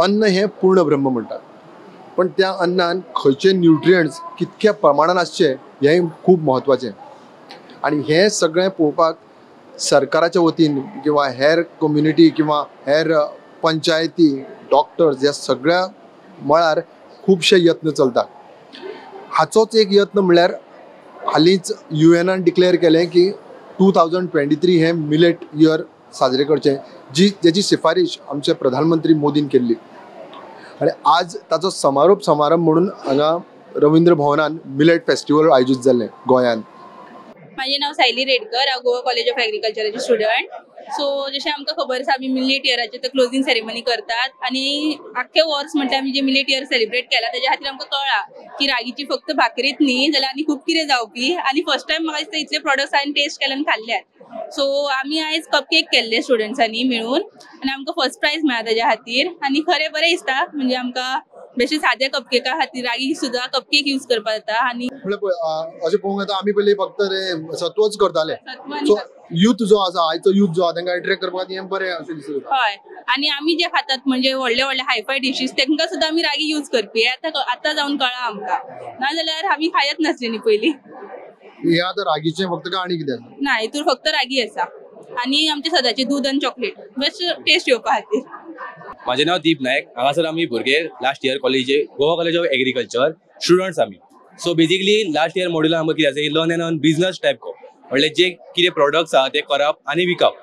अन्न हे पूर्ण ब्रह्म म्हणतात, पण त्या अन्नान खंयचे न्यूट्रियंट्स कितक्या प्रमाणात आसचे हे खूप महत्वाचे. आणि हे सगळें पळोवपाक सरकाराच्या वतीन किंवा हेर कम्युनिटी किंवा हेर पंचायती डॉक्टर्स ह्या सगळ्या मळार खुबशे यत्न चलतात. हाचोच एक यत्न म्हणल्यार हालींच UN डिक्लेअर केलें की 2023 हे मिलेट इयर साजरे करचे, जेची शिफारीश आमचे प्रधानमंत्री मोदीन केल्ली. आणि आज ताचो समारंभ म्हणून हांगा रवींद्र भवनान मिलेट फेस्टिवल आयोजीत जाल्लें गोंयांत. माझे नाव सायली रेडकर, हांव गोवा कॉलेज ऑफ एग्रीकल्चराचे स्टुडंट. सो जशें आमकां खबर आसा आमी मिलेट इयराचे ते क्लोजिंग सेरेमनी करतात आनी आख्खे वर्स म्हणटा आमी जे मिलेट इयर सेलिब्रेट केला तेज्या खातीर आमकां कळ्ळा की रागीची फक्त भाकरीच न्ही जाल्यार आनी खूब कितें जावपी. आनी फर्स्ट टायम म्हाका दिसता इतले प्रोडक्ट्स हांवें टेस्ट केले आनी खाल्ल्यात. सो आमी आयज कपकेक केल्ले स्टुडंट्सांनी मेळून आनी आमकां फर्स्ट प्रायज मेळ्ळा तेज्या खातीर. आनी खरें बरें दिसता, म्हणजे आमकां बेश्टे सादे कपकेका खातीर रागी सुद्दां कपकेक यूज करपाक जाता. आनी अशें पळोवंक येता आमी पयलीं फक्त सत्वच करताले, सो यूथ जो आसा आयचो यूथ जो आसा तांकां अट्रॅक्ट करपाक हें बरें अशें दिसता. हय, आनी आमी जे खातात म्हणजे व्हडले व्हडले हायफाय डिशीज तांकां सुद्दां आमी रागी यूज करपी आतां जावन कळ्ळा आमकां. नाजाल्यार आमी खायत नासली न्ही पयलीं. हे आतां रागीचें फक्त काय आनी कितें? ना, हितूर फक्त रागी आसा आनी आमचे सदांचे दूध आनी चॉकलेट बेस्ट टेस्ट येवपा खातीर. माझे नाव दीप नायक. हांगासर आमी भुरगे last year Goa college of agriculture students आमी. सो बेसिकली लास्ट इयर मॉड्युलान आमकां कितें आसा learn end earn business type को, म्हणल्यार जे कितें प्रोडक्ट्स आहा ते करप आनी विकप.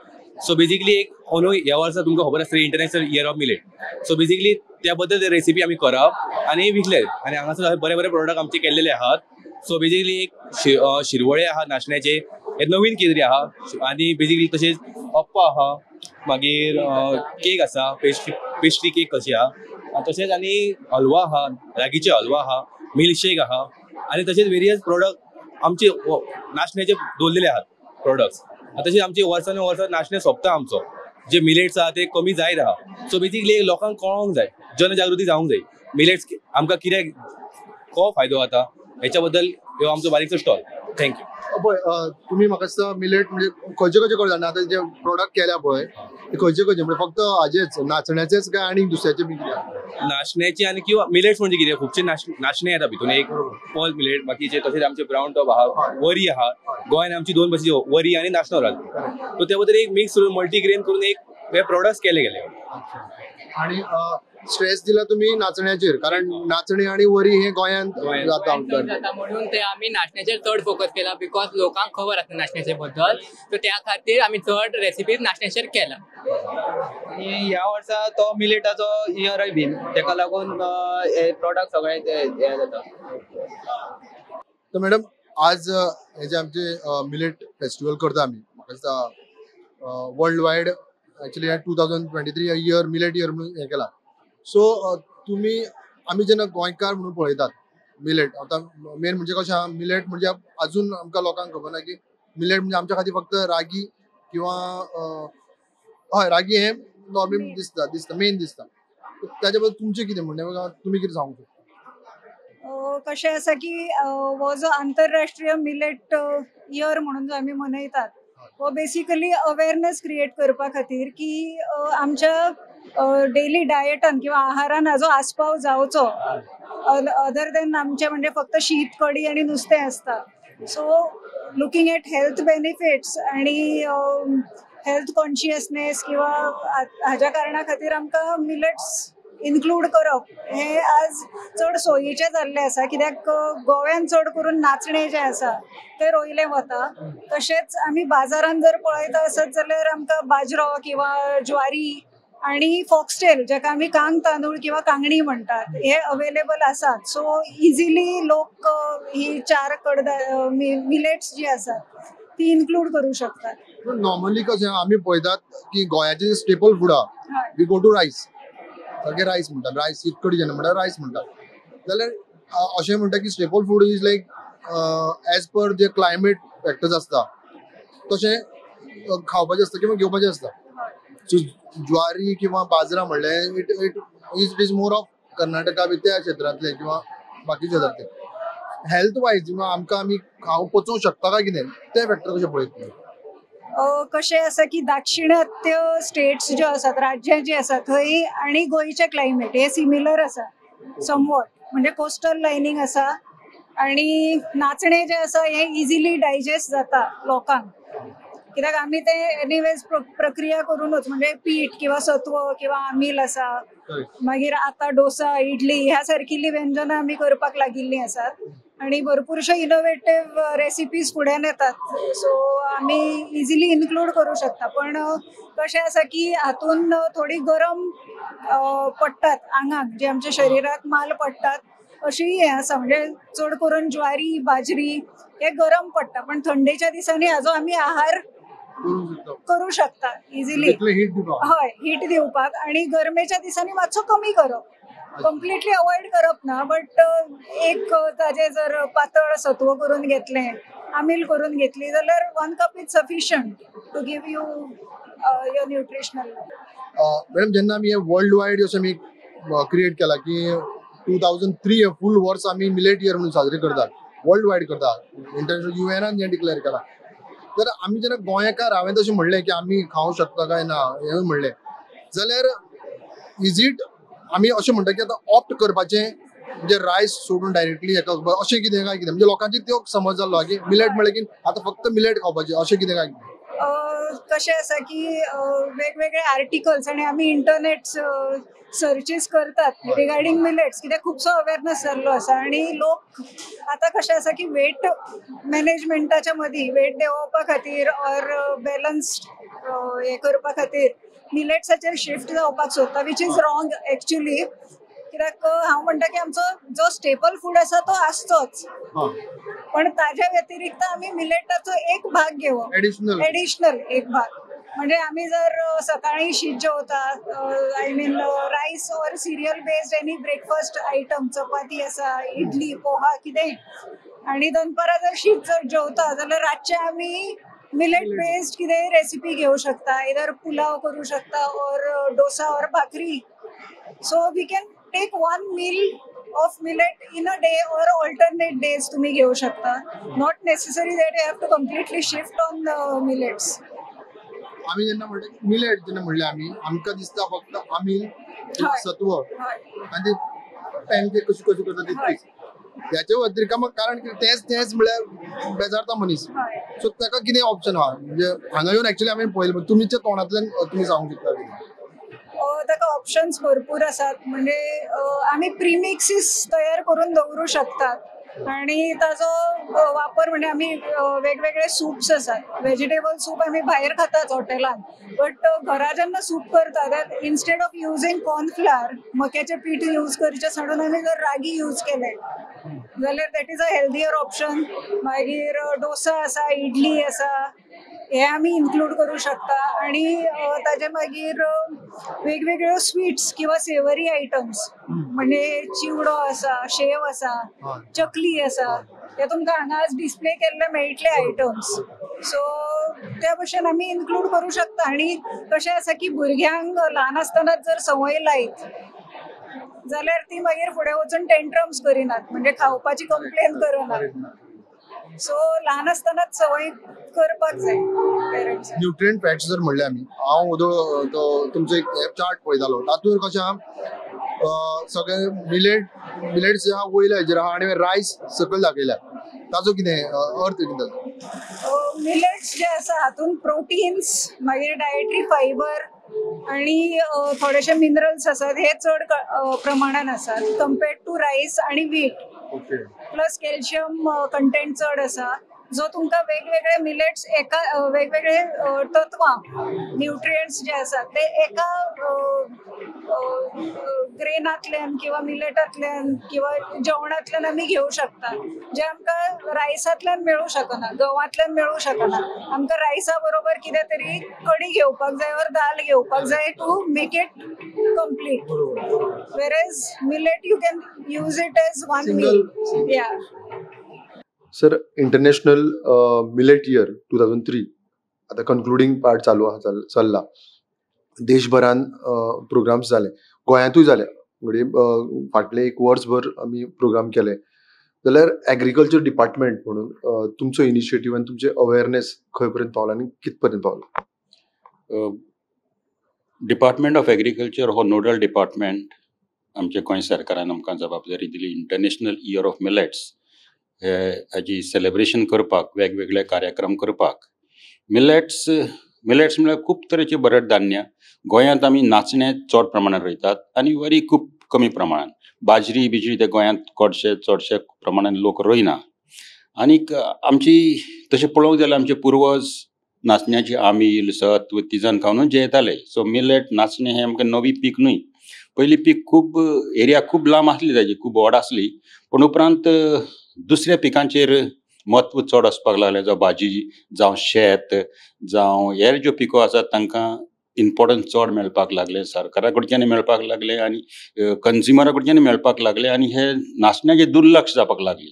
सो बेसिकली एक अंदू ह्या वर्सा तुमकां खबर आसतली international year of millet. So basically त्या बद्दल रेसिपी आमी करप आनी विकले आनी हांगासर बरे बरे प्रोडक्ट आमचे केल्लेले आहात. सो बेसिकली एक शिरवळे आहा नाचण्याचे, हे नवीन कितें तरी आहा आनी बेसिकली तशेंच अप्पा आहा, मागीर केक आसा, पेस्ट्री केक कशी आहा, तशेंच आनी हलवा आहा, रागीचे हलवा आहा, मिल्कशेक आहा आनी तशेंच वेरियस प्रोडक्ट आमचे नाचण्याचे दवरलेले आहात प्रोडक्ट्स. तशेंच आमचे वर्सान वर्स नाचणें सोंपता आमचो, जे मिलेट्स आहा ते कमी जायत आहा. सो बेसिकली लोकांक कळोंक जाय, जनजागृती जावंक जाय, मिलेट्स आमकां कित्याक को फायदो जाता हेच्या बद्दल ह्यो आमचो बारीकसो स्टॉल. थँक्यू. पळय तुमी म्हाका दिसता मिलेट म्हणजे खंयचे खंयचे करता जाणा आतां जे प्रोडक्ट केल्या पळय ते खंयचे खंयचे म्हणजे फक्त हाजेच नाचण्याचेच काय आनी दुसऱ्याचे बी कितें? नाचण्याचे आनी किंवा मिलेट्स म्हणजे कितें खुबशे नाचणे येता भितून, एक पॉल मिलेट, बाकीचे तशेंच आमचे ब्रावन टॉप आहा, वरी आहा. गोंयान आमची दोन भशेची वरी आनी नाचणो रावता. सो त्या बद्दल एक मिक्स करून मल्टीग्रेन करून एक हे प्रोडक्ट्स केले गेले. आणि स्ट्रेस दिला तुम्ही नाचण्याचेर, कारण नाचणी आणि वरी हे गोंयांत जाता म्हणून ते आम्ही नाचण्याचेर चड फोकस केला, बिकॉज लोकांक खबर आसता नाचण्याचे बद्दल. सो त्या खातीर आम्ही चड रेसिपी नाचण्याचेर केला. आणि ह्या वर्सा तो मिलेटाचो इयरय बीन तेका लागून हे प्रोडक्ट सगळे हे जाता. तर मॅडम आज हे जे आमचे मिलेट फेस्टिवल करता आमी, म्हाका दिसता world wide actually 2023 year millet year म्हणून हे केला. सो तुम्ही आमी जेन्ना गोंयकार म्हणून पळयतात मिलेट, आतां मेन म्हणजे कशें आहा मिलेट म्हणजे अजून आमकां लोकांक खबर ना की मिलेट म्हणजे आमच्या खातीर फक्त रागी किंवा हय रागी हे नॉर्मल दिसता मेन दिसता. त्याच्या बद्दल तुमचें कितें म्हणणें, तुमी कितें सांगूंक शकता? कशें आसा की हो जो आंतरराष्ट्रीय मिलेट इयर म्हणून जो आमी मनयतात हो बेसिकली अवेअरनेस क्रिएट करपा खातीर की आमच्या डेली डायटान किंवा आहारान हाजो आस्पाव जावचो, अदर देन आमचे म्हणजे फक्त शीत कडी आणि नुस्तें आसता. So looking at health benefits आणि हेल्थ कॉन्शियसनेस किंवा हाज्या कारणां खातीर आमकां मिलेट्स इन्क्लूड करप हे आज चड सोयीचें जाल्लें आसा, कित्याक गोव्यान चड करून नाचणे जे आसा ते रोयले वता. तशेंच आमी बाजारान जर पळयता आसत जाल्यार आमकां बाजरो किंवा ज्वारी आणि फॉक्सटेल जेका आमी कांग तांदूळ किंवा कांगणी म्हणटात हे अवेलेबल आसात. सो इजिली लोक ही चार मिलेट्स जी आसात ती इन्क्लूड करू शकतात. नॉर्मली कशें आमी पळयतात की गोंयाचे स्टेपल फूड आहा वी गो टू रायस, सारकें रायस म्हणटात, रायस शीत कडी जेन्ना म्हणटा रायस म्हणटात, जाल्यार अशें म्हणटा की staple food is like as per जे क्लायमेट फॅक्टर्स आसता तशें खावपाचें आसता किंवा घेवपाचें आसता. सो ज्वारी किंवा बाजरा म्हणलें it is more of Karnataka बी त्या क्षेत्रांतले किंवा बाकीच्या क्षेत्रांतले. हेल्थ वायज किंवा आमकां आमी खावंक पचोवंक शकता काय कितें ते फॅक्टर कशें पळयता? कशें आसा की दाक्षिणात्य स्टेट्स ज्यो आसात, राज्यां जी आसात थंय आनी गोंयचें क्लायमेट हे सिमिलर आसा समवॉट, म्हणजे कोस्टल लायनींग आसा आनी नाचणें जें आसा हें इजिली डायजेस्ट जाता लोकांक, कित्याक आमी ते एनिवेज प्रक्रिया करूनच, म्हणजे पीठ किंवा सत्व किंवा आमील आसा, मागीर आतां डोसा इडली ह्या सारकिल्लीं व्यंजनां आमी करपाक लागिल्लीं आसात आनी भरपूरश्यो इनोवेटीव रेसिपीज फुड्यान येतात, सो आमी इजिली इन्क्लूड करूं शकता. पण कशें आसा की हातून थोडी गरम पडटात आंगाक, जे आमच्या शरिराक माल पडटात अशी हें आसा, म्हणजे चड करून ज्वारी बाजरी हे गरम पडटा, पण थंडेच्या दिसांनी हाजो आमी आहार करू शकता इजिली. हय, हीट दिवपाक, आणि गरमेच्या दिसांनी मातसो कमी करप, कम्प्लिटली अवॉइड करप ना, बट एक ताजे जर पातळ सत्व करून घेतलें, आमील करून घेतली जाल्यार 1 cup is sufficient to give you your nutritional. Madam, जेन्ना आमी वर्ल्ड वायड असो आमी क्रिएट केला की 2003 फूल वर्स आमी मिलेट इयर म्हणून साजरे करतात, वर्ल्ड वायड करतात, इंटरनॅशनल युएनान हें डिक्लेअर केला. तर आमी जेन्ना गोंयकार, हांवें तशें म्हणलें की आमी खावंक शकता काय ना हें म्हणलें, जाल्यार इज इट आमी अशें म्हणटा की आतां ऑप्ट करपाचें, म्हणजे रायस सोडून डायरेक्टली हेका अशें कितें काय कितें, म्हणजे लोकांची त्यो समज जाल्लो की मिलेट म्हणलें की आतां फक्त मिलेट खावपाचें अशें कितें काय कितें? कशें आसा की वेगवेगळे आर्टिकल्स आनी आमी इंटरनेट सर्चीस करतात रिगार्डिंग मिलेट्स, कित्याक खुबसो अवेरनेस जाल्लो आसा आनी लोक आतां कशें आसा की वेट मॅनेजमेंटाच्या मदीं वेट देंवोवपा खातीर ऑर बॅलन्स्ड हें करपा खातीर मिलेट्साचेर शिफ्ट जावपाक सोदता, विच इज रॉंग एक्चुली. कित्याक हांव म्हणटा की आमचो जो स्टेपल फूड आसा तो आसचोच, पण ताज्या व्यतिरिक्त आमी मिलेटाचो एक भाग घेवप, एडिशनल एक भाग. म्हणजे आमी जर सकाळी शीत जेवतात, I mean rice or cereal based any breakfast item, chapati आसा, इडली पोहा कितेंय, आनी दनपारां जर शीत जर जेवता जाल्यार रातचे आमी मिलेट बेस्ड कितेंय रेसिपी घेवं शकता, इधर पुलाव करूं शकता or dosa or bhakri. So we can take 1 meal of millet in a day or alternate days तुम्ही घेऊ शकता, not necessary that you have to completely shift on millets. आमी जेन्ना म्हणटा मिलेट जेन्ना म्हणलें आमी, आमकां दिसता फक्त आमील सत्व आनी पॅनकेक कशी कशी करता तितकीच, ह्याच्या व्यतिरिक्त मग कारण तेच म्हळ्यार बेजारता मनीस. सो ताका कितें ऑप्शन आहा, म्हणजे हांगा येवन एक्चुअली हांवें पळयलें, तुमच्या तोंडांतल्यान तुमी सांगूंक शकता? ताका ऑप्शन्स भरपूर आसात, म्हणजे आमी प्रीमिक्सीस तयार करून दवरूं शकतात आणि ताजो वापर म्हणजे आमी वेगवेगळे सूप्स आसात, व्हेजिटेबल सूप आमी भायर खातात हॉटेलान, बट घरा जेन्ना सूप करतात इन्स्टेड ऑफ युजींग कॉर्नफ्लावर मक्याचें पीठ यूज करचें सोडून आमी जर रागी यूज केलें जाल्यार that is a healthier option. मागीर डोसा आसा, इडली आसा, हे आमी इन्क्लूड करूं शकता आणि ताजे मागीर वेगवेगळ्यो स्वीट्स किंवा सेवरी आयटम्स, म्हणजे चिवडो आसा, शेव आसा, चकली आसा, हे तुमकां हांगा आज डिस्प्ले केल्ले मेळटले आयटम्स. सो त्या भशेन आमी इन्क्लूड करूं शकता. आणि कशें आसा की भुरग्यांक ल्हान आसतनाच जर संवय लायत जाल्यार ती मागीर फुडें वचून टेंट्रम्स करिनात, म्हणजे खावपाची कंप्लेन करनात. सो ल्हान आसतनाच संवय करपाक जाय पेरंट्स. न्यूट्रिएंट फॅट्स जर म्हणले आमी, हांव तुमचो एक चार्ट पळयतालो, तातूंत कशें आहा सगळे मिलेट्स जे आहा वयल्या हेजेर आहा आनी रायस सकयल दाखयल्या, ताजो कितें अर्थ कितें? मिलेट्स जे आसा हातून प्रोटीन्स, मागीर डायटरी फायबर आणि थोडेशे मिनरल्स आसात, हे चड प्रमाणान आसात कंपेर्ड टू रायस आणि व्हीट. प्लस कॅल्शियम कंटेंट चड आसा, जो तुमकां वेगवेगळे मिलेट्स एका वेगवेगळे तत्वां न्यूट्रियंट्स जे आसात ते एका ग्रेनांतल्यान किंवा मिलेटांतल्यान किंवा जेवणांतल्यान आमी घेवं शकता, जे आमकां रायसांतल्यान मेळूं शकना, गंवांतल्यान मेळूं शकना. आमकां रायसा बरोबर कितें तरी कडी घेवपाक जाय और दाल घेवपाक जाय to make it complete, whereas millet you can use it as 1 meal. या सर, इंटरनॅशनल मिलेट इयर 2003 आता कन्क्लुडिंग पार्ट चल्ला. देशभरान प्रोग्राम्स जाले, गोंयांतूय जाले, म्हणजे फाटले 1 वर्सभर आमी प्रोग्राम केले. जाल्यार एग्रीकल्चर डिपार्टमेंट म्हणून तुमचो इनिशिएटीव आनी तुमचे अवेअरनेस खंय पर्यंत पावला आनी कित पर्यंत पावला? डिपार्टमेंट ऑफ एग्रीकल्चर हो नोडल डिपार्टमेंट आमचे गोंय सरकारान आमकां जबाबदारी दिली इंटरनॅशनल इयर ऑफ मिलेट्स हाची सेलिब्रेशन करपाक, वेगवेगळे कार्यक्रम करपाक. मिलेट्स म्हळ्यार खूब तरेचे बरें धान्य. गोंयांत आमी नाचणे चड प्रमाणात रोयतात आनी वरी खूब कमी प्रमाणात. बाजरी बिजरी ते गोंयांत चडशे प्रमाणात लोक रोयना. आनीक आमची तशें पळोवंक जाल्यार आमचे पुर्वज नाचण्याची आमील सत्व तिजन खावनूच जेयताले. सो मिलेट नाचणे हे आमकां नवी पीक न्हय. पयली पीक खूब एरिया खूब लांब आसली ताजी, खूब व्हड आसली, पूण उपरांत दुसऱ्या पिकांचेर म्हत्व चड आसपाक लागलें. जावं भाजी, जावं शेत, जावं हेर ज्यो पिको आसात तांकां इम्पॉर्टन्स चड मेळपाक लागलें. सरकारा कडच्यान मेळपाक लागलें आनी कन्झ्युमरा कडच्यान मेळपाक लागलें आनी हे नाचण्याचें दुर्लक्ष जावपाक लागलें.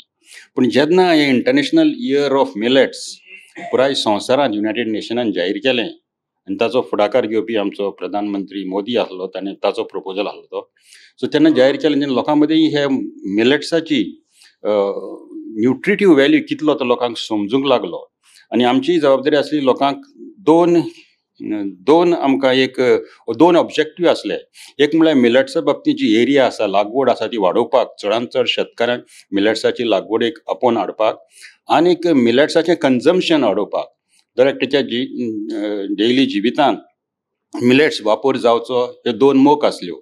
पूण जेन्ना हे इंटरनॅशनल इयर ऑफ मिलेट्स पुराय संवसारांत युनायटेड नेशनान जाहीर केलें आनी ताचो फुडाकार घेवपी आमचो प्रधानमंत्री मोदी आसलो, ताणें ताचो प्रपोजल आसलो तो. सो तेन्ना जाहीर केलें तेन्ना लोकां मदीं हे मिलेट्साची न्युट्रिटीव वॅल्यू कितलो तो लोकांक समजूंक लागलो. आनी आमची जबाबदारी आसली लोकांक दोन आमकां दोन ऑब्जेक्टीव आसले. एक म्हळ्यार मिलेट्सा बाबतीत जी एरिया आसा, लागवड आसा ती वाडोवपाक, चडांत चड शेतकारांक मिलेट्साची लागवडेक आपोवन हाडपाक, आनीक मिलेट्साचें कन्जम्पशन वाडोवपाक. दरेक तेच्या डेली जिवितांत मिलेट्स वापर जावचो, ह्यो दोन मोख आसल्यो.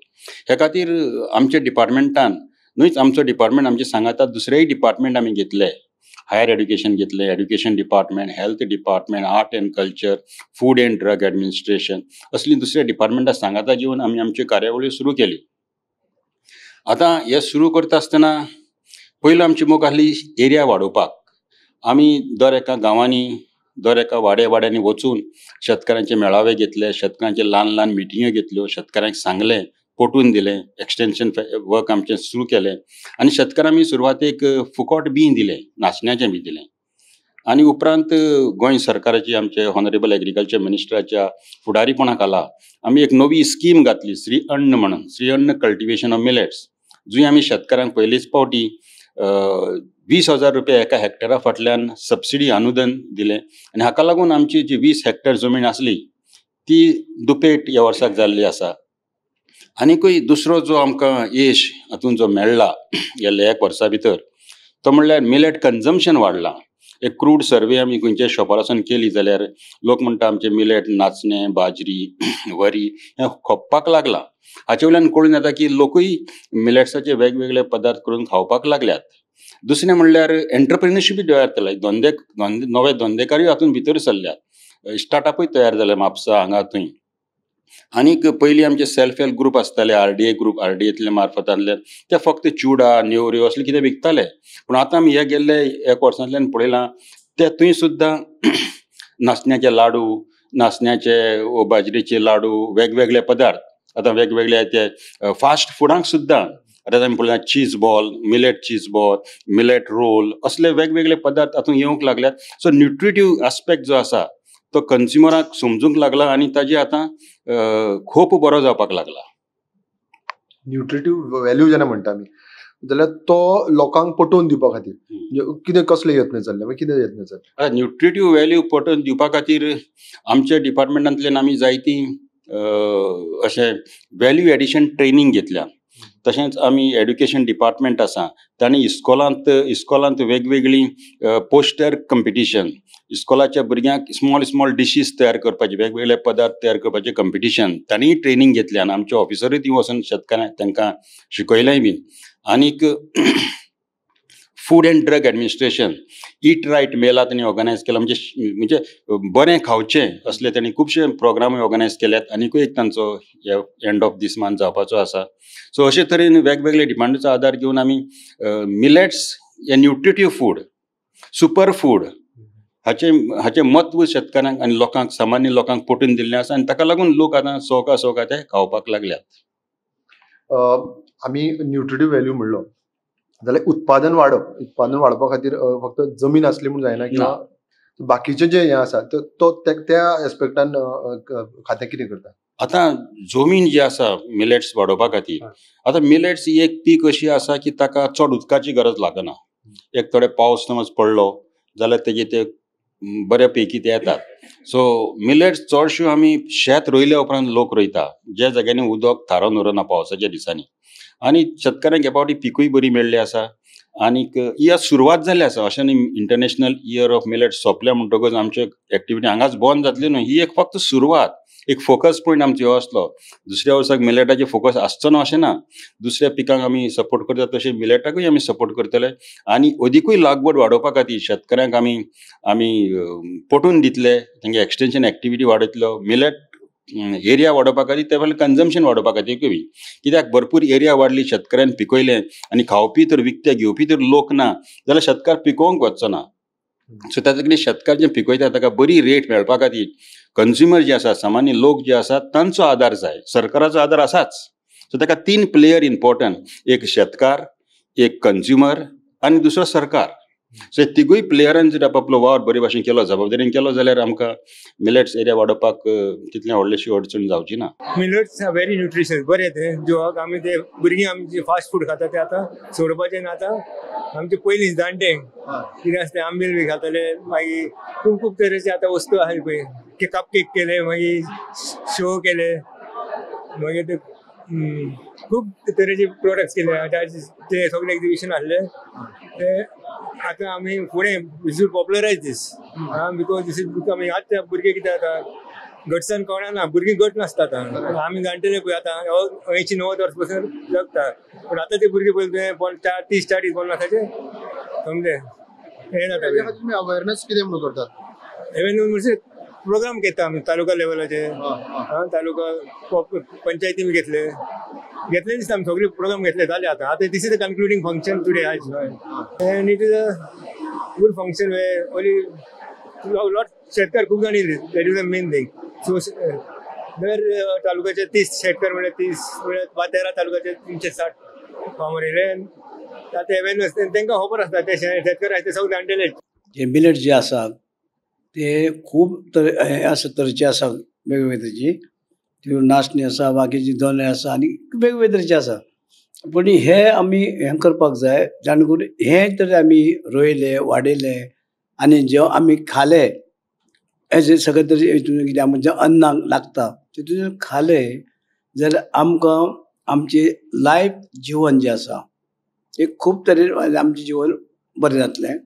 हे खातीर आमच्या डिपार्टमेंटान न्हूच आमचो डिपार्टमेंट आमचे सांगाता दुसरेय डिपार्टमेंट आमी घेतले. हायर एड्युकेशन घेतले, education department, health department, art end culture, food end drug administration असली दुसऱ्या डिपार्टमेंटा सांगाता घेवन आमी आमच्यो कार्यावळी सुरू केली. आतां हे सुरू करता आसतना पयलो आमची मोख आसली एरिया वाडोवपाक. आमी दर एका गांवांनी, दर एका वाड्यांनी वचून शेतकारांचे मेळावे घेतले, शेतकारांचे ल्हान ल्हान मिटिंग्यो घेतल्यो, शेतकारांक सांगलें, पटवून दिलें, एक्सटेन्शन वर्क आमचें सुरू केलें आनी शेतकारांक सुरवातेक फुकट बी दिलें, नाचण्याचें बी दिलें. आनी उपरांत गोंय सरकाराची, आमचे हॉनरेबल एग्रीकल्चर मिनिस्टराच्या फुडारीपणा खाला आमी एक नवी स्कीम घातली, श्री अन्न म्हणून, श्री अन्न कल्टिवेशन ऑफ मिलेट्स, जंय आमी शेतकारांक पयलीच फावटी 20,000 रुपया एका हेक्टरा फाटल्यान सबसिडी अनुदान दिलें. आनी हाका लागून आमची जी 20 हेक्टर जमीन आसली ती दुपेट ह्या वर्साक जाल्ली आसा. आनीकूय दुसरो जो आमकां यश हातून जो मेळ्ळा गेल्या 1 वर्सा भितर तो म्हणल्यार मिलेट कन्जम्पशन वाडलां. एक क्रूड सर्वे आमी खंयच्या शॉपार वचून केली जाल्यार लोक म्हणटा आमचे मिलेट, नाचणें, बाजरी, वरी हें खपपाक लागलां. हाचे वयल्यान कळून येता की लोकूय मिलेट्साचे वेगवेगळे पदार्थ करून खावपाक लागल्यात. दुसरें म्हणल्यार एंटरप्रिनरशीप तयार जाला, नवे धंदेकारूय हातून भितर सरल्यात, स्टार्टअपूय तयार जाले म्हापसा हांगा थंय. आनीक पयलीं आमचे सेल्फ हेल्प ग्रुप आसताले, RDA ग्रुप, RDAतले मार्फतांतले ते फक्त चुडा, नेवऱ्यो असले कितें विकताले. पूण आतां आमी हे गेल्ले 1 वर्सांतल्यान पळयलां ते थंय सुद्दां नाचण्याचे लाडू, नाचण्याचे बाजरीचे लाडू, वेगवेगळे पदार्थ आतां वेगवेगळे ते फास्ट फुडांक सुद्दां आतां आमी पळयलां चीज बॉल, मिलेट रोल असले वेगवेगळे पदार्थ हातूंत येवंक लागल्यात. सो न्युट्रिटीव आस्पेक्ट जो आसा तो कन्झ्युमराक समजूंक लागला आनी ताजे आतां खूब बरो जावपाक लागला. न्युट्रिटीव व्हॅल्यू जेन्ना म्हणटा आमी जाल्यार तो लोकांक पटोवन दिवपा खातीर कितें कसले यत्न जाल्ले, मागीर कितें यत्न जाल्ले? न्युट्रिटीव व्हॅल्यू पटोवन दिवपा खातीर आमच्या डिपार्टमेंटांतल्यान आमी जायती अशें व्हॅल्यू एडिशन ट्रेनींग घेतल्या. तशेंच आमी एड्युकेशन डिपार्टमेंट आसा तांणी इस्कॉलांत वेगवेगळी पोस्टर कॉम्पिटिशन, इस्कॉलाच्या भुरग्यांक स्मॉल डिशीज तयार करपाचे, वेगवेगळे पदार्थ तयार करपाचे कॉम्पिटिशन तांणी ट्रेनींग घेतल्या आनी आमचे ऑफिसरूय थंय वचून शेतकारांक तांकां शिकयलेंय बीन. आनीक फूड एंड ड्रग एडमिनिस्ट्रेशन ईट रायट मेला तांणी ऑर्गनायज केला, म्हणजे बरें खावचें असले तांणी खुबशे प्रोग्राम ऑर्गनायज केल्यात. आनीकूय एक तांचो एंड ऑफ दीस मंथ जावपाचो आसा. सो अशे तरेन वेगवेगळे डिमांडाचो आदार घेवन आमी मिलेट्स हे न्युट्रिटीव फूड, सुपर फूड हाचें म्हत्व शेतकारांक आनी लोकांक, सामान्य लोकांक पटोवन दिल्लें आसा आनी ताका लागून लोक आतां सोका ते खावपाक लागल्यात. आमी न्युट्रिटीव व्हॅल्यू म्हणलो जाल्यार उत्पादन वाडपा खातीर फक्त जमीन आसली म्हूण जायना, किंवा बाकीचे जे हें आसा तो त्या एस्पेक्टान खातें कितें करता? आतां जमीन जी आसा मिलेट्स वाडोवपा खातीर, आतां मिलेट्स ही एक पीक अशी आसा की ताका चड उदकाची गरज लागना. एक थोडे पावस समज पडलो जाल्यार तेजे ते बऱ्या पैकी ते येतात. सो मिलेट्स चडश्यो आमी शेत रोयल्या उपरांत लोक रोयता ज्या जाग्यांनी उदक थारोवन उरना पावसाच्या दिसांनी, आनी शेतकऱ्यांक हे फावटी पिकूय बरी मेळ्ळी आसा. आनीक ही आज सुरवात जाल्ली आसा. अशें न्ही इंटरनॅशनल इयर ऑफ मिलेट्स सोंपल्या म्हणटकच आमचे एक्टिविटी हांगाच बंद जातली न्हू. ही एक फक्त सुरवात, एक फोकस पॉयंट आमचो हो आसलो. दुसऱ्या वर्साक मिलेटाचेर फोकस आसचो ना अशें ना. दुसऱ्या पिकांक आमी सपोर्ट करतात तशें मिलेटाकूय आमी सपोर्ट करतले आनी अदिकूय लागवड वाडोवपा खातीर शेतकऱ्यांक आमी आमी पटोवन दितले. तांगे एक्सटेंशन एक्टिविटी वाडयतलो. मिलेट एरिया वाडोवपा खातीर ते भायर कन्जम्पशन वाडोवपा खातीर बी, कित्याक भरपूर एरिया वाडली, शेतकऱ्यान पिकयलें आनी खावपी तर विकते घेवपी तर लोक ना जाल्यार शेतकार पिकोवंक वचचो ना. सो ताचे कडेन शेतकार जे पिकयता ताका बरी रेट मेळपा खातीर कंज्युमर जे आसा, सामान्य लोक जे आसात तांचो आदार जाय. सरकाराचो आदार आसाच. सो ताका 3 प्लेयर इम्पॉर्टंट, एक शेतकार, एक कंज्युमर आनी दुसरो सरकार. सो हे तिगूय प्लेयरान जर आपापलो वावर बरे भाशेन केलो, जबाबदारीन केलो जाल्यार आमकां मिलेट्स एरिया वाडोवपाक तितलें व्हडलीशी अडचण जावची ना. मिलेट्स आर व्हेरी न्यूट्रिशियस, बरें ते जेवक आमी ते भुरगीं आमची फास्ट फूड खाता ते आतां सोडपाचें ना. आतां आमचे पयलीं जाणटे कितें आसता आंबील बी खाताले, मागीर खूब खूब तरेचे आतां वस्तू आसात पळय, कप केक केले, मागीर शो केले, मागीर ते खूब तरेचे प्रोडक्ट्स केले. ते सगळे एक्झिबिशन आसले ते आतां आमी फुडें we should popularise this because this is becoming. आतां भुरगे कितें जाता घटसान कळना, भुरगीं घट नासता आतां. आमी जाणटेले पळय आतां 80-90 वर्स पासून जगता, पूण आतां ते भुरगे पळय 30-40 50 समजे हे जाता. तुम्ही अवेअरनेस कितें म्हणून करतात? इवन म्हणजे प्रोग्राम घेता आमी तालुका लेवलाचे, तालुका पंचायती बी घेतले दिसता आमी सगळे प्रोग्राम घेतले जाले. आतां this is the concluding function today आयज, and it is a good function way only lot शेतकार खूब जाण येयले. That is the main thing. So दर तालुक्याचे 30 शेतकार म्हणजे 30 म्हणजे 13 तालुक्याचे 360 फार्मर येयले. आतां अवेरनेस तांकां खबर आसता, ते शेतकार आसा ते सगळे जाणटेले. जे मिलेट जे आसा ते खूब तरेचे आसा, वेगवेगळे तरेची. त्यो नाचणी आसा, बाकीची दोने आसा आनी वेगवेगळे तरेचे आसा. पूण हे आमी हें करपाक जाय जाण करून हे तर आमी रोयले, वाडयले आनी जे आमी खाले, हे जे सगळे तरेचे हितून कितें आमच्या अन्नाक लागता तितून खाले जाल्यार आमकां आमचे लायफ जिवन जें आसा एक खूब तरेन आमचें जिवन बरें जातलें,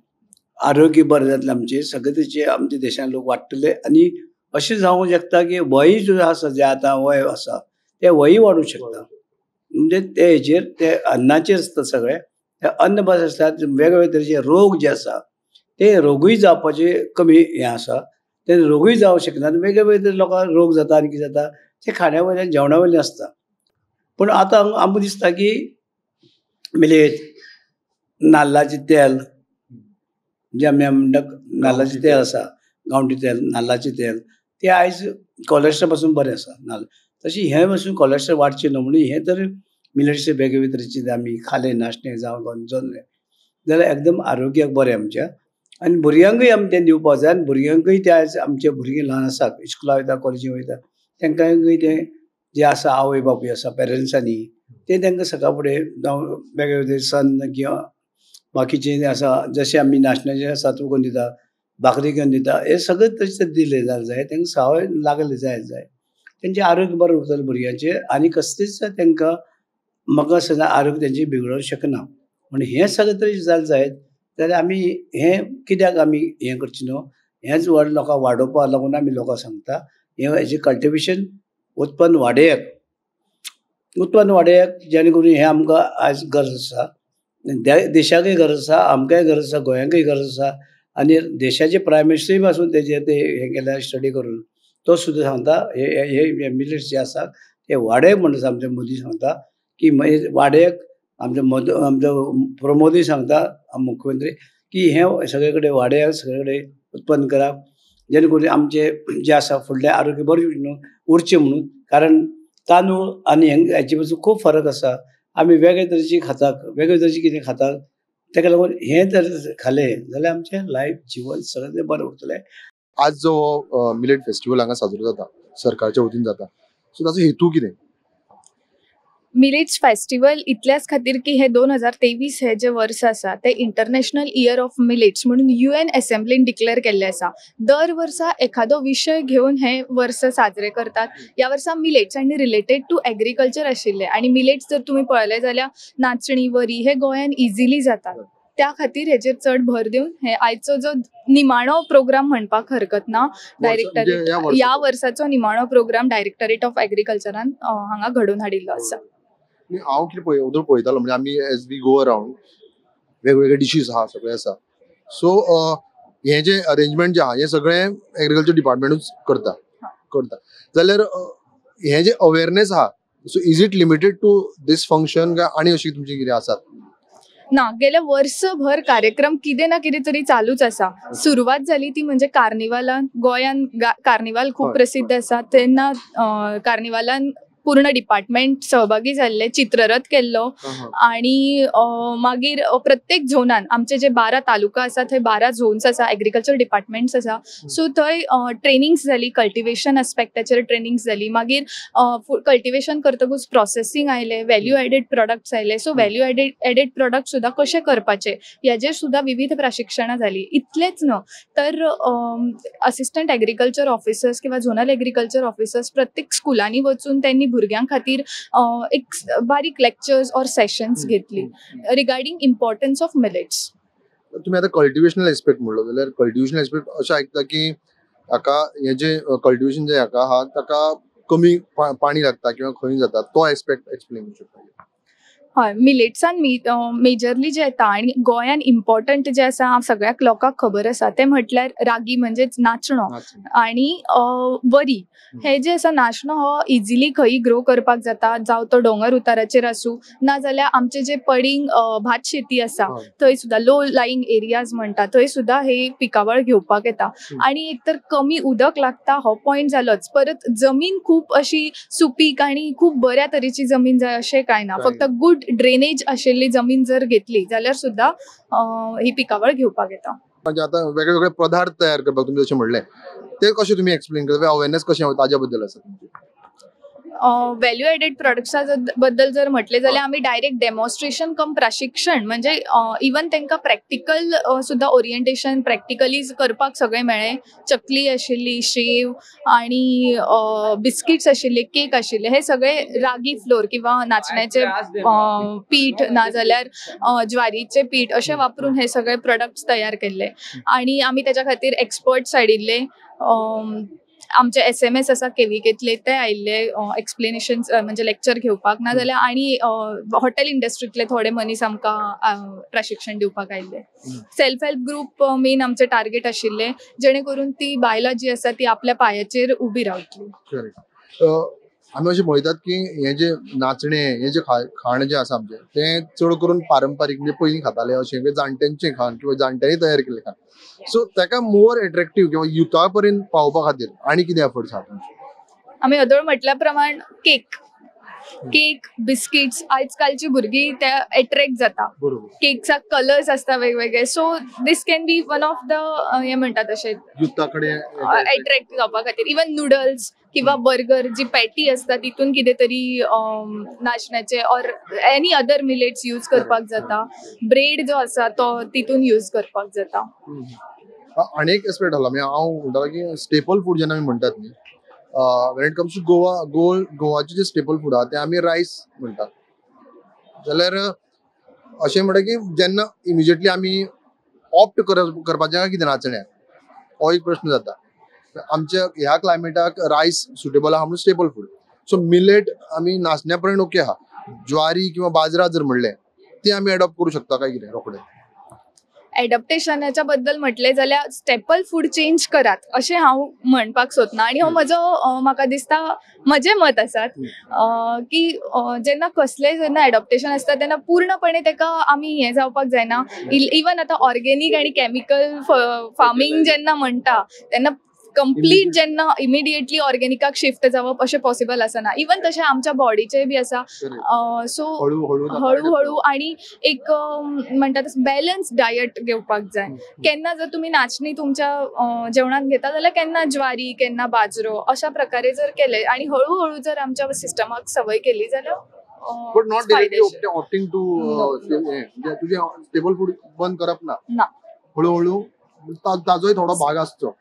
आरोग्य बरें जातलें आमचें. सगळे तरेचे आमच्या देशान लोक वाडटले आनी अशें जावंक शकता की वय जो आसा जे आतां वय आसा ते वय वाडूंक शकता. म्हणजे ते हेचेर ते अन्नाचेर आसता सगळें. ते अन्न बरें आसल्यार वेगवेगळे तरेचे रोग जे आसा ते रोगूय जावपाचे कमी हें आसा. ते रोगूय जावंक शकना. वेगवेगळे तरे लोकांक रोग जाता आनी कितें जाता ते खाण्या वयल्यान जेवणा वयल्यान आसता. पूण आतां आमकां दिसता की मिलेट, नाल्लाचें तेल जे आमी म्हणटा नाल्लाचें तेल आसा, गांवठी तेल, नाल्लाचें तेल, ते आयज कोलेस्ट्रॉल पासून बरें आसा. नाल्ल तशी हे पासून कोलेस्ट्रॉल वाडचें न्हू म्हणून हे तर मिलेट्सचे वेगवेगळे तरेचे आमी खाले, नाशणे जावं जल्ले जाल्यार एकदम आरोग्याक बरें आमच्या. आनी भुरग्यांकूय आमी तें दिवपाक जाय. आनी भुरग्यांकूय ते आयज आमचे भुरगीं ल्हान आसात, इस्कुला वयता, कॉलेजीक वयता, तांकांय तें जे आसा आवय बापूय आसा पेरंट्सांनी ते तांकां सकाळ फुडें जावं वेगवेगळे सन किंवा बाकीचे आसा जशें आमी नाशण्याचे सातू करून दिता, भाकरी घेवन दिता, हे सगळे तशें दिले जाय. तांकां सवय लागले जाय. तेंचें आरोग्य बरें उरतलें भुरग्यांचें आनी कसलीच तांकां म्हाका सदां आरोग्य तेंचें बिगडोवंक शकना. म्हण हें सगळें तरी जालें जायत जाल्यार आमी हें कित्याक आमी हें करचें न्हू. हेंच लोकांक वाडोवपाक लागून आमी लोकांक सांगता हेजें कल्टिवेशन उत्पन्न वाडयाक जेणे करून हें आमकां आयज गरज आसा. देशाकय गरज आसा, आमकांय गरज आसा, गोंयाकय गरज आसा. आनी देशाचे प्रायम मिनिस्टरूय पासून तेजेर ते हें केल्या स्टडी करून तो सुद्दां सांगता हे मिलेट्स जे आसा ते वाडय म्हणटा. आमचे मोदी सांगता की वाडयाक आमचो प्रमोदूय सांगता मुख्यमंत्री की हें सगळे कडेन वाडयाक सगळे कडेन उत्पन्न करप जेणे करून आमचे जे आसा फुडलें आरोग्य बरें उरचें म्हणून. कारण तांदूळ आनी हेचे पासून खूब फरक आसा. आमी वेगळे तरेची खातात, वेगळे तरेची कितें खातात, ताका लागून हें जर खालें जाल्यार आमचें लायफ जिवन सगळें बरें उरतलें. आज जो मिलेट फेस्टिवल हांगा साजरो जाता सरकारच्या वतीन जाता, सो ताचो हेतू कितें? मिलेट्स फेस्टिवल इतल्याच खातीर की हे 2023 हे जे वर्स आसा ते इंटरनॅशनल इयर ऑफ मिलेट्स म्हणून UN असेंब्लीन डिक्लेअर केल्ले आसा. दर वर्सा एखादो विशय घेऊन हे वर्स साजरे करतात. या वर्सा मिलेट्स आनी रिलेटेड टू एग्रीकल्चर आशिल्ले आनी मिलेट्स जर तुमी पळयले जाल्यार नाचणी वरी हे गोंयान इजिली जातात. त्या खातीर हेचेर चड भर दिवन हे आयचो जो निमाणो प्रोग्राम म्हणपाक हरकत ना, डायरेक्टरेट या वर्साचो निमाणो प्रोग्राम डायरेक्टरेट ऑफ एग्रीकल्चरान हांगा घडोवन हाडिल्लो आसा. हांव कितें पळयतालो म्हणजे आमी एज वी गो अराउंड वेगवेगळे डिशीज आहा सगळे आसा. सो हे जे अरेंजमेंट जे आहा हे सगळे एग्रीकल्चर डिपार्टमेंटूच करता जाल्यार हे जे अवेअरनेस आहा so is it limited to this function काय आनी अशी तुमची कितें आसात? ना, गेले वर्षभर कार्यक्रम कितें ना कितें तरी चालूच आसा. सुरवात जाली ती म्हणजे कार्निवालान. गोंयान कार्निवाल खूप प्रसिद्ध आसा. तेन्ना कार्निवालान पूर्ण डिपार्टमेंट सहभागी जाल्ले, चित्ररथ केल्लो आणि मागीर प्रत्येक झोनान आमचे जे 12 तालुका आसा थंय 12 झोन्स आसा, एग्रीकल्चर डिपार्टमेंट्स आसा. सो थंय ट्रेनिंग्स जाली, कल्टिवेशन एस्पेक्टाचेर ट्रेनिंग्स जाली. मागीर कल्टिवेशन करतकूच प्रोसेसिंग आयले, व्हॅल्यू एडेड प्रोडक्ट्स आयले. सो व्हॅल्यू एडेड प्रोडक्ट सुद्धा कशे करपाचे हेजेर सुद्धा विविध प्रशिक्षणां जाली. इतलेच न्हय तर असिस्टंट एग्रीकल्चर ऑफिसर्स किंवा झोनल एग्रीकल्चर ऑफिसर्स प्रत्येक स्कुलांनी वचून त्यांनी भुरग्यां खातीर एक बारीक लेक्चर्स ऑर सेशन्स घेतली रिगार्डिंग इम्पॉर्टन्स ऑफ मिलेट्स. तुम्ही आता कल्टिवेशनल एस्पेक्ट म्हणलो जाल्यार कल्टिवेशनल एस्पेक्ट अशें आयकता की हाका हे जे कल्टिवेशन जे हाका आहा ताका कमी पाणी लागता किंवा खंय जाता तो एस्पेक्ट एक्सप्लेन करू शकता? हय, मिलेट्सान मेजरली जे येता आनी गोंयान इम्पॉर्टंट जे आसा सगळ्याक लोकांक खबर आसा ते म्हटल्यार रागी म्हणजेच नाचणो आनी वरी. हे जे आसा नाचणो हो इजिली खंय ग्रो करपाक जाता, जावं तो डोंगर उताराचेर आसूं नाजाल्यार आमचे जे पडींग भात शेती आसा थंय सुद्धा लो लाईंग एरियाज म्हणटा थंय सुद्धा हे पिकावळ घेवपाक येता. आनी एक तर कमी उदक लागता हो पॉयंट जालोच. परत जमीन खूप अशी सुपीक आनी खूप बऱ्या तरेची जमीन जाय अशें कांय ना. फक्त गुड ड्रेनेज आशिल्ली जमीन जर घेतली जाल्यार सुद्धा ही पिकावळ घेवपाक येता. म्हणजे आता वेगळे वेगळे पदार्थ तयार करपाक तुम्ही जशें म्हणले ते कशे तुम्ही एक्सप्लेन करता, अवेअरनेस कशें ताज्या बद्दल आसा तुमची? व्हॅल्यू एडेड प्रोडक्ट्सा बद्दल जर म्हटले जाल्यार आमी डायरेक्ट डेमॉन्स्ट्रेशन कम प्रशिक्षण म्हणजे इवन तांकां प्रॅक्टिकल सुद्धा ओरिएंटेशन प्रॅक्टिकली करपाक सगळें मेळ्ळें. चकली आशिल्ली, शेव आनी बिस्किट्स आशिल्ले, केक आशिल्ले, हे सगळे रागी फ्लोर किंवा नाचण्याचे पीठ नाजाल्यार ज्वारीचे पीठ अशें वापरून हे सगळे प्रोडक्ट्स तयार केल्ले. आनी आमी तेच्या खातीर एक्सपर्ट्स हाडिल्ले. आमचे SMS आसा केविकेतले ते आयिल्ले एक्सप्लेनेशन म्हणजे लेक्चर घेवपाक नाजाल्यार आनी हॉटेल इंडस्ट्रीतले थोडे मनीस आमकां प्रशिक्षण दिवपाक आयिल्ले. सेल्फ हेल्प ग्रुप मेन आमचे टार्गेट आशिल्ले जेणे करून ती बायलां जी आसा ती आपल्या पांयाचेर उबी रावतली. आमी अशें पळयतात की हे जे नाचणे हे जे खाण जे आसा आमचे ते चड करून पारंपारीक म्हणजे पयलीं खाताले अशें जाणट्यांचें खाण किंवा जाणट्यांनी तयार केल्लें खाण. सो ताका मोर एट्रॅक्टिव्ह किंवा युथा पर्यंत पावपा खातीर आनी कितें एफर्ट्स आहा तुमचे? आमी अदळ म्हटल्या प्रमाण केक बिस्किट्स आयज कालची भुरगीं ते एट्रॅक्ट जाता. केक्साक कलर्स आसता वेगवेगळे. So this can be one of the हे म्हणटा तशें युथा कडेन एट्रॅक्ट जावपा खातीर. इवन नूडल्स किंवा बर्गर जी पॅटी असता तितून कितें तरी नाचण्याचे or any other millets use करपाक जाता. ब्रेड जो आसा तो तितून यूज करपाक जाता. आनी एक एस्पेक्ट आसला म्हणजे हांव म्हणटालो की स्टेपल फूड जेन्ना आमी म्हणटात न्ही वेन इट कम्स टू गोवाचे जे स्टेपल फूड आहा ते आमी रायस म्हणटात. जाल्यार अशें म्हणटा की जेन्ना इमिजिएटली आमी ऑप्ट करपाचें कितें नाचण्याक हो एक प्रश्न जाता. आमच्या ह्या क्लायमेटाक रायस सुटेबल आहा म्हणून स्टेपल फूड. सो मिलेट आमी नाचण्या पर्यंत ओके आहा. ज्वारी किंवा बाजरा जर म्हणलें ते आमी एडॉप्ट करू शकता काय कितें रोखडें? एडॅप्टेशनाच्या बद्दल म्हटले जाल्यार स्टेपल फूड चेंज करात अशें हांव म्हणपाक सोदना. आनी हो म्हजो म्हाका दिसता म्हजें मत आसात की जेन्ना कसलेंय जेन्ना एडॉप्टेशन आसता तेन्ना पूर्णपणे तेका आमी हें जावपाक जायना. इवन आतां ऑर्गेनीक आनी केमिकल फार्मिंग जेन्ना म्हणटा तेन्ना कंप्लीट जेन्ना इमिडिएटली ऑर्गेनिकाक शिफ्ट जावप अशें पॉसिबल आसना. इवन तशें आमच्या बॉडीचें बी आसा. सो हळू आनी एक म्हणटा तसं बॅलन्स डायट घेवपाक जाय. केन्ना जर तुमी नाचणी तुमच्या जेवणात घेता जाल्यार केन्ना ज्वारी केन्ना बाजरो अशा प्रकारे जर केले आनी हळू जर आमच्या सिस्टमाक सवय केली जाल्यार बट नॉट फायदेशीर. Directly opting to No. तुझे स्टेबल फूड बंद करप ना ना. हळूहळू ताजोय थोडो भाग असतो.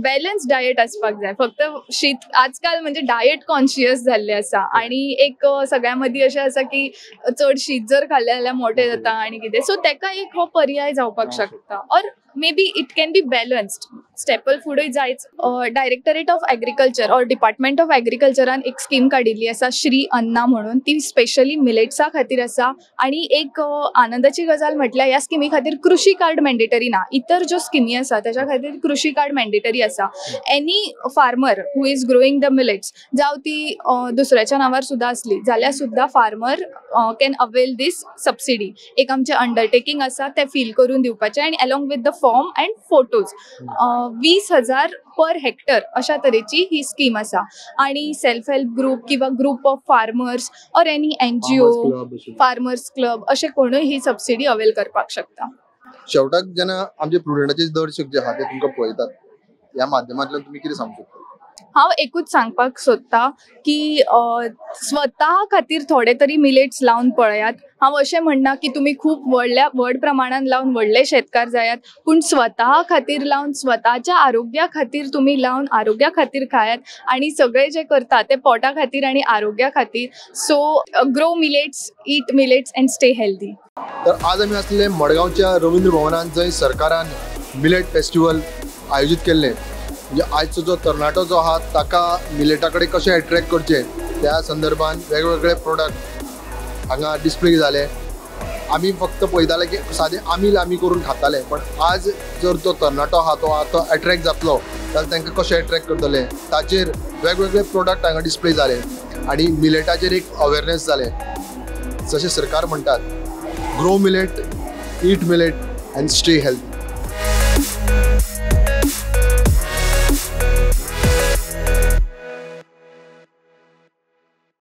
बॅलन्स डायट असपाक जाय. फक्त शीत आजकाल म्हणजे डायट कॉन्शियस जाल्ले आसा आणि एक सगळ्या मदीं अशें आसा की चड शीत जर खाल्लें जाल्यार मोठे जाता आणि कितें, सो तेका एक हो पर्याय जावपाक शकता. Or may be it can be balanced. Staple फूडय जायच. Directorate of agriculture or department of एग्रीकल्चरान एक स्कीम काडिल्ली आसा श्री अन्ना म्हणून. ती स्पेशली मिलेट्सा खातीर आसा आणि एक आनंदाची गजाल म्हटल्यार ह्या स्किमी खातीर कृषी कार्ड मॅन्डेटरी ना. इतर ज्यो स्किमी आसा त्याच्या खातीर कृषी कार्ड मॅन्डेटरी आसा. Any farmer who is growing the millets, जावं ती दुसऱ्याच्या नांवार सुद्धा असली जाल्यार सुद्धा farmer can avail this subsidy. एक आमचें अंडरटेकिंग आसा तें फील करून दिवपाचें आनी along with the form and photos 20,000 per hectare अशा तरेची ही स्कीम आसा. आणि सेल्फ हेल्प ग्रुप किंवा group of farmers or any NGO, farmers club अशे कोणूय ही सबसिडी अवेल करपाक शकता. शेवटाक जेन्ना आमचे स्टुडंटाचे दर्शक जे आहा ते तुमकां पळयतात, ह्या माध्यमांतल्यान तुम्ही कितें सांगू शकता? हांव एकूच सांगपाक सोदतां की स्वता खातीर थोडे तरी मिलेट्स लावन पळयात. हांव अशें म्हणना की तुमी खूब व्हड प्रमाणान लावन व्हडले शेतकार जायात, पूण स्वता खातीर लावन स्वताच्या आरोग्या खातीर तुमी लावन आरोग्या खातीर खायात आणि सगळे जे करता ते पोटा खातीर आणि आरोग्या खातीर. So grow millets, eat millets and stay healthy. तर आज आमी आसले मडगांवच्या रवींद्र भवनात, जंय सरकारान मिलेट फेस्टिवल आयोजीत केल्लें. म्हणजे आजचो जो तरणाटो जो आहा ताका मिलेटा कडेन कशें एट्रॅक्ट करचें त्या संदर्भान वेगवेगळे प्रोडक्ट हांगा डिस्प्ले जाले. आमी फक्त पळयताले की सादें आमी करून खाताले, पण आज जर तो तरणाटो आहा तो एट्रॅक्ट जातलो जाल्यार तांकां कशें एट्रॅक्ट करतले ताचेर वेगवेगळे प्रोडक्ट हांगा डिस्प्ले जाले आनी मिलेटाचेर एक अवेरनेस जालें. जशें सरकार म्हणटात, grow millet, eat millet and stay healthy.